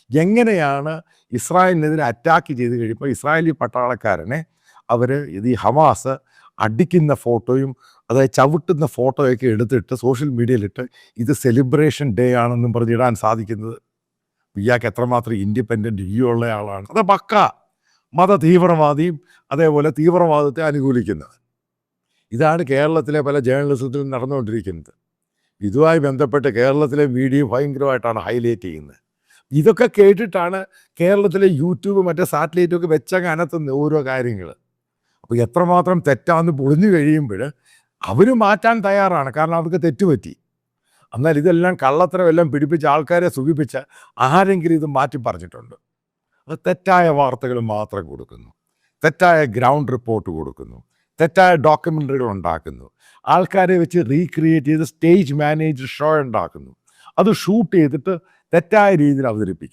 എങ്ങനെയാണ് ഇസ്രായേലിനെതിരെ അറ്റാക്ക് ചെയ്ത് കഴിയുമ്പോൾ ഇസ്രായേലി പട്ടാളക്കാരനെ അവർ ഇത് ഈ ഹമാസ് അടിക്കുന്ന ഫോട്ടോയും അതായത് ചവിട്ടുന്ന ഫോട്ടോയൊക്കെ എടുത്തിട്ട് സോഷ്യൽ മീഡിയയിലിട്ട് ഇത് സെലിബ്രേഷൻ ഡേ ആണെന്നും പറഞ്ഞിടാൻ സാധിക്കുന്നത്? ഇയാൾക്ക് എത്രമാത്രം ഇൻഡിപെൻഡൻ്റ് വ്യൂ ഉള്ള ആളാണ്. അത് പക്ക മത തീവ്രവാദിയും അതേപോലെ തീവ്രവാദത്തെ അനുകൂലിക്കുന്നത്. ഇതാണ് കേരളത്തിലെ പല ജേർണലിസത്തിലും നടന്നുകൊണ്ടിരിക്കുന്നത്. ഇതുമായി ബന്ധപ്പെട്ട് കേരളത്തിലെ മീഡിയ ഭയങ്കരമായിട്ടാണ് ഹൈലൈറ്റ് ചെയ്യുന്നത്. ഇതൊക്കെ കേട്ടിട്ടാണ് കേരളത്തിലെ യൂട്യൂബ് മറ്റേ സാറ്റലൈറ്റൊക്കെ വെച്ചങ്ങ് അനത്തുന്നത് ഓരോ കാര്യങ്ങൾ. അപ്പോൾ എത്രമാത്രം തെറ്റാന്ന് പൊളിഞ്ഞു കഴിയുമ്പോൾ അവർ മാറ്റാൻ തയ്യാറാണ്, കാരണം അവർക്ക് തെറ്റുപറ്റി. എന്നാൽ ഇതെല്ലാം കള്ളത്തരം എല്ലാം പിടിപ്പിച്ച് ആൾക്കാരെ സുഖിപ്പിച്ച് ആരെങ്കിലും ഇത് മാറ്റി പറഞ്ഞിട്ടുണ്ട്? അത് തെറ്റായ വാർത്തകൾ മാത്രം കൊടുക്കുന്നു, തെറ്റായ ഗ്രൗണ്ട് റിപ്പോർട്ട് കൊടുക്കുന്നു, തെറ്റായ ഡോക്യുമെൻ്ററികൾ ഉണ്ടാക്കുന്നു, ആൾക്കാരെ വെച്ച് റീക്രിയേറ്റ് ചെയ്ത് സ്റ്റേജ് മാനേജ് ഷോ ഉണ്ടാക്കുന്നു, അത് ഷൂട്ട് ചെയ്തിട്ട് തെറ്റായ രീതിയിൽ അവതരിപ്പിക്കും.